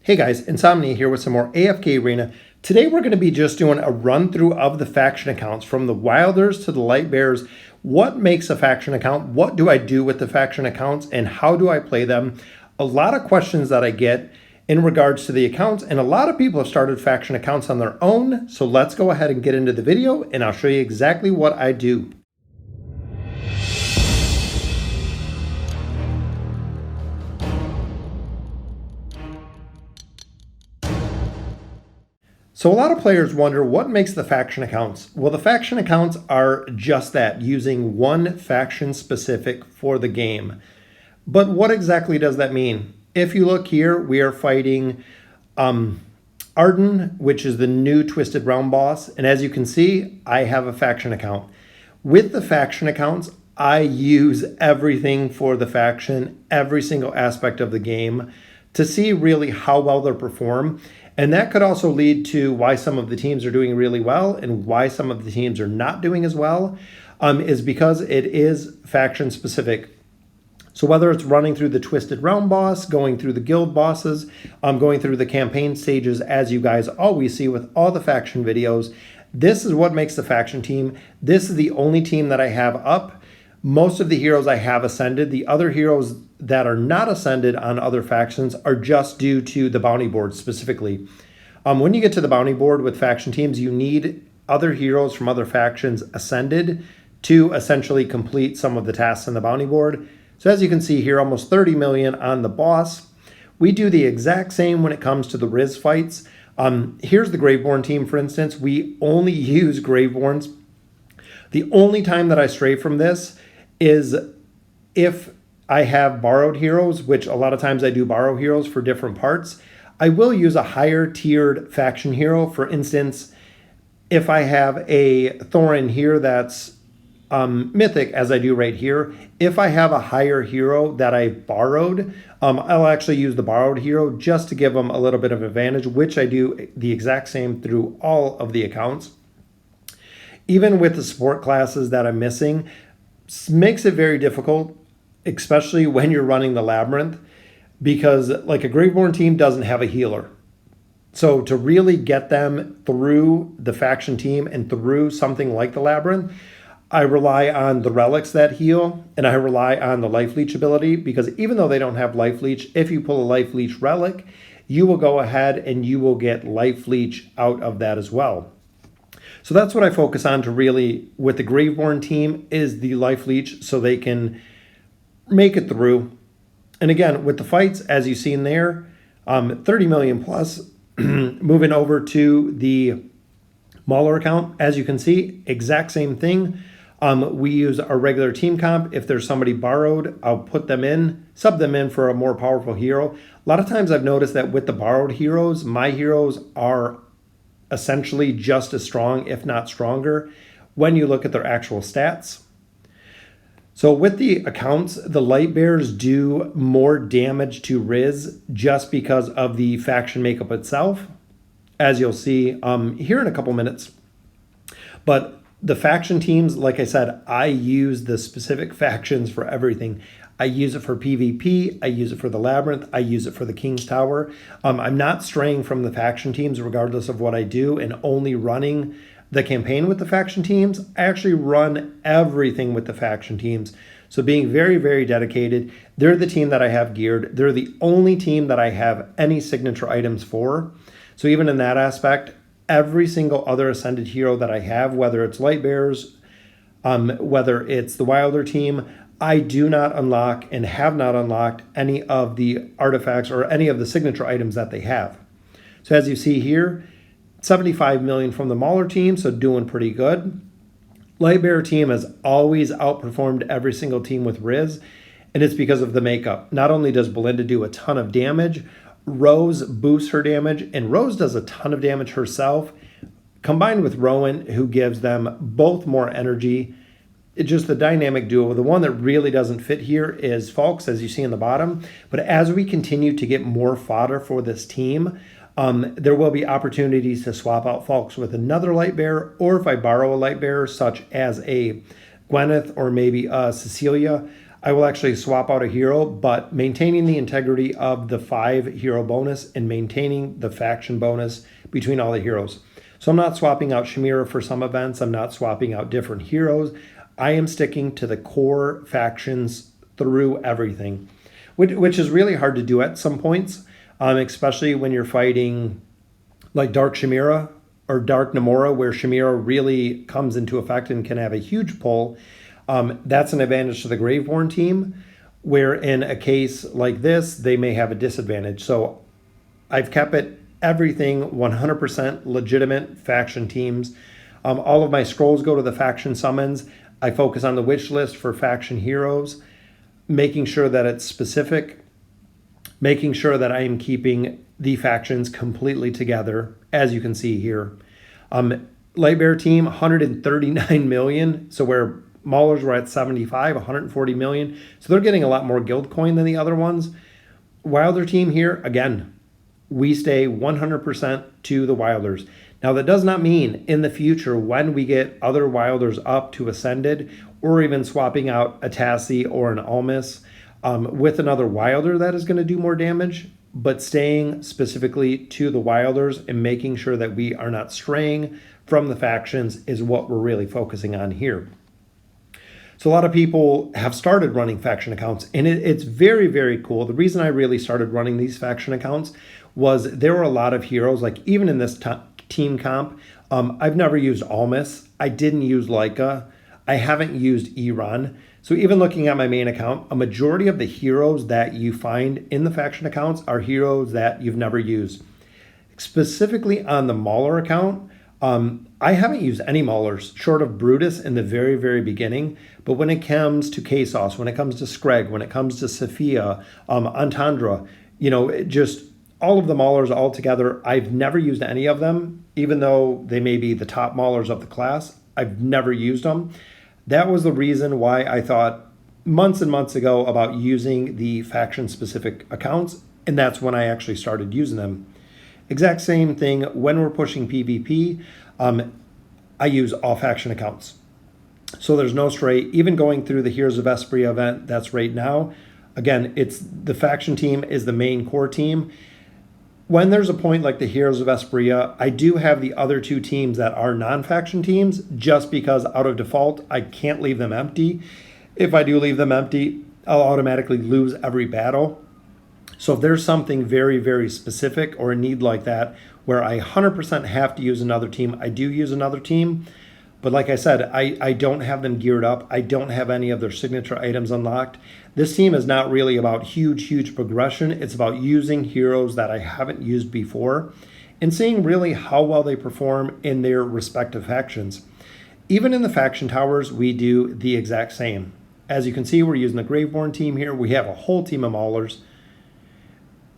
Hey guys, Insomnia here with some more AFK Arena. Today we're going to be just doing a run through of the faction accounts from the Wilders to the Light Bears. What makes a faction account? What do I do with the faction accounts and how do I play them? A lot of questions that I get in regards to the accounts, and a lot of people have started faction accounts on their own. So let's go ahead and get into the video and I'll show you exactly what I do. So a lot of players wonder what makes the faction accounts. Well, the faction accounts are just that, using one faction specific for the game. But what exactly does that mean? If you look here, we are fighting Arden, which is the new Twisted Realm boss. And as you can see, I have a faction account. With the faction accounts, I use everything for the faction, every single aspect of the game, to see really how well they perform. And that could also lead to why some of the teams are doing really well and why some of the teams are not doing as well, is because it is faction specific. So whether it's running through the Twisted Realm boss, going through the guild bosses, going through the campaign stages, as you guys always see with all the faction videos, this is what makes the faction team. This is the only team that I have up. Most of the heroes I have ascended. The other heroes that are not ascended on other factions are just due to the bounty board specifically. When you get to the bounty board with faction teams, you need other heroes from other factions ascended to essentially complete some of the tasks on the bounty board. So as you can see here, almost 30 million on the boss. We do the exact same when it comes to the Riz fights. Here's the Graveborn team, for instance. We only use Graveborns. The only time that I stray from this is if I have borrowed heroes, which a lot of times I do borrow heroes for different parts. I will use a higher tiered faction hero. For instance, if I have a Thorin here that's mythic, as I do right here, if I have a higher hero that I borrowed, I'll actually use the borrowed hero just to give them a little bit of advantage, which I do the exact same through all of the accounts. Even with the support classes that I'm missing, makes it very difficult, especially when you're running the Labyrinth, because like a Graveborn team doesn't have a healer. So to really get them through the faction team and through something like the Labyrinth, I rely on the relics that heal, and I rely on the life leech ability, because even though they don't have life leech, if you pull a life leech relic, you will go ahead and you will get life leech out of that as well. So that's what I focus on to really, with the Graveborn team, is the life leech so they can make it through. And again, with the fights, as you've seen there, 30 million plus. Moving over to the Mauler account, as you can see, exact same thing. We use our regular team comp. If there's somebody borrowed, I'll put them in, sub them in for a more powerful hero. A lot of times I've noticed that with the borrowed heroes, my heroes are essentially just as strong, if not stronger, when you look at their actual stats. So with the accounts, the Light Bears do more damage to Riz just because of the faction makeup itself, as you'll see here in a couple minutes. But the faction teams, like I said, I use the specific factions for everything. I use it for PvP, I use it for the Labyrinth, I use it for the King's Tower. I'm not straying from the faction teams regardless of what I do and only running the campaign with the faction teams. I actually run everything with the faction teams. So being very, very dedicated. They're the team that I have geared. They're the only team that I have any signature items for. So even in that aspect, every single other Ascended hero that I have, whether it's Light Bears, whether it's the Wilder team, I do not unlock and have not unlocked any of the artifacts or any of the signature items that they have. So as you see here, 75 million from the Mauler team, so doing pretty good. Light Bear team has always outperformed every single team with Riz, and it's because of the makeup. Not only does Belinda do a ton of damage, Rose boosts her damage, and Rose does a ton of damage herself, combined with Rowan, who gives them both more energy. It's just the dynamic duo. The one that really doesn't fit here is Falks, as you see in the bottom. But as we continue to get more fodder for this team, there will be opportunities to swap out Falks with another Light Bear, or if I borrow a Light Bear, such as a Gwyneth or maybe a Cecilia, I will actually swap out a hero, but maintaining the integrity of the 5 hero bonus and maintaining the faction bonus between all the heroes. So I'm not swapping out Shamira for some events. I'm not swapping out different heroes. I am sticking to the core factions through everything, which is really hard to do at some points, especially when you're fighting like Dark Shamira or Dark Namora, where Shamira really comes into effect and can have a huge pull. That's an advantage to the Graveborn team, where in a case like this, they may have a disadvantage. So I've kept it everything 100% legitimate faction teams. All of my scrolls go to the faction summons. I focus on the wish list for faction heroes, making sure that it's specific, making sure that I am keeping the factions completely together, as you can see here. Lightbearer team, 139 million. So where Maulers were at 75, 140 million. So they're getting a lot more guild coin than the other ones. Wilder team here, again, we stay 100% to the Wilders. Now, that does not mean in the future when we get other Wilders up to Ascended, or even swapping out a Tassie or an Almus with another Wilder that is going to do more damage, but staying specifically to the Wilders and making sure that we are not straying from the factions is what we're really focusing on here. So a lot of people have started running faction accounts, and it's very, very cool. The reason I really started running these faction accounts was there were a lot of heroes, like even in this team comp, I've never used Almus. I didn't use Leica. I haven't used Iran. So even looking at my main account, a majority of the heroes that you find in the faction accounts are heroes that you've never used. Specifically on the Mauler account, I haven't used any Maulers short of Brutus in the very, very beginning. But when it comes to Kasos, when it comes to Screg, when it comes to Sophia, Antandra, just all of the Maulers all together, I've never used any of them, even though they may be the top Maulers of the class. I've never used them. That was the reason why I thought months and months ago about using the faction-specific accounts, and that's when I actually started using them. Exact same thing when we're pushing PvP. I use all faction accounts. So there's no stray. Even going through the Heroes of Espria event that's right now, again, it's the faction team is the main core team. When there's a point like the Heroes of Espria, I do have the other 2 teams that are non-faction teams, just because out of default, I can't leave them empty. If I do leave them empty, I'll automatically lose every battle. So if there's something very, very specific or a need like that, where I 100% have to use another team, I do use another team. But like I said, I don't have them geared up. I don't have any of their signature items unlocked. This team is not really about huge progression. It's about using heroes that I haven't used before and seeing really how well they perform in their respective factions. Even in the faction towers, we do the exact same. As you can see, we're using the Graveborn team here. We have a whole team of Maulers.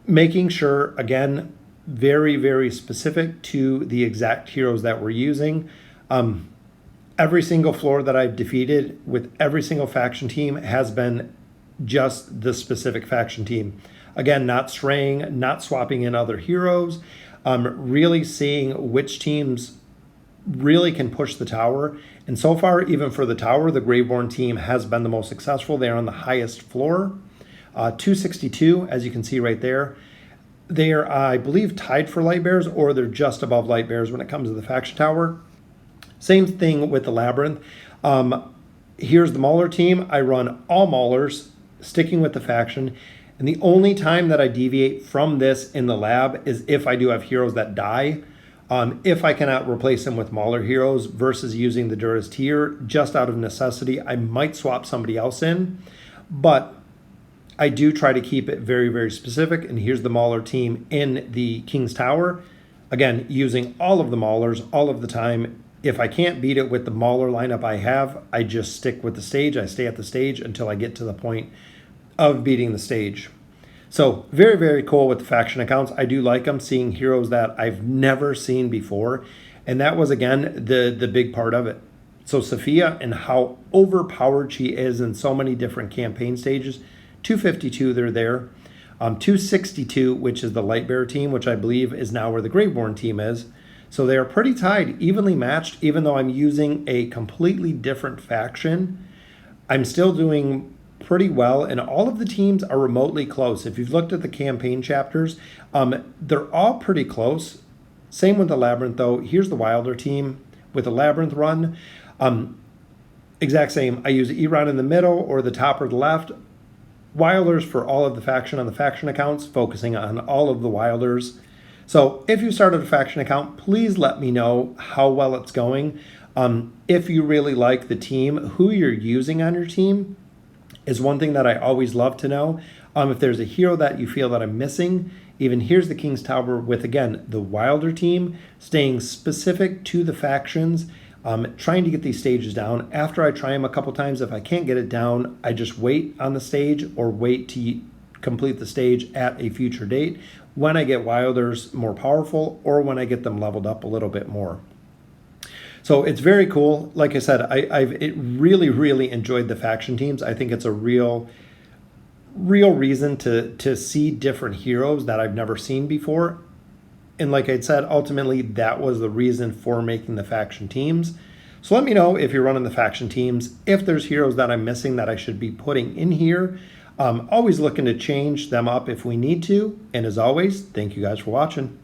Making sure, again, very, very specific to the exact heroes that we're using. Every single floor that I've defeated with every single faction team has been just the specific faction team. Again, not straying, not swapping in other heroes, really seeing which teams really can push the tower. And so far, even for the tower, the Graveborn team has been the most successful. They're on the highest floor, 262, as you can see right there. They are, I believe, tied for Light Bears, or they're just above Light Bears when it comes to the faction tower. Same thing with the Labyrinth. Here's the Mauler team. I run all Maulers, sticking with the faction. And the only time that I deviate from this in the lab is if I do have heroes that die. If I cannot replace them with Mauler heroes versus using the Duras tier, just out of necessity, I might swap somebody else in. But I do try to keep it very, very specific. And here's the Mauler team in the King's Tower. Again, using all of the Maulers all of the time. If I can't beat it with the Mauler lineup I have, I just stick with the stage. I stay at the stage until I get to the point of beating the stage. So very, very cool with the faction accounts. I do like them, seeing heroes that I've never seen before. And that was, again, the big part of it. So Sophia and how overpowered she is in so many different campaign stages. 252, they're there. 262, which is the Lightbearer team, which I believe is now where the Graveborn team is. So they are pretty tied, evenly matched, even though I'm using a completely different faction. I'm still doing pretty well, and all of the teams are remotely close. If you've looked at the campaign chapters, they're all pretty close. Same with the Labyrinth, though. Here's the Wilder team with the Labyrinth run. Exact same. I use Eron in the middle or the top or the left. Wilders for all of the faction on the faction accounts, focusing on all of the Wilders. So if you started a faction account, please let me know how well it's going. If you really like the team, who you're using on your team is one thing that I always love to know. If there's a hero that you feel that I'm missing, even here's the King's Tower with, again, the Wilder team, staying specific to the factions, trying to get these stages down. After I try them a couple times, if I can't get it down, I just wait on the stage or wait to complete the stage at a future date when I get Wilders more powerful or when I get them leveled up a little bit more. So it's very cool. Like I said, I've really, really enjoyed the faction teams. I think it's a real reason to see different heroes that I've never seen before. And like I said, ultimately, that was the reason for making the faction teams. So let me know if you're running the faction teams, if there's heroes that I'm missing that I should be putting in here. Always looking to change them up if we need to. And as always, thank you guys for watching.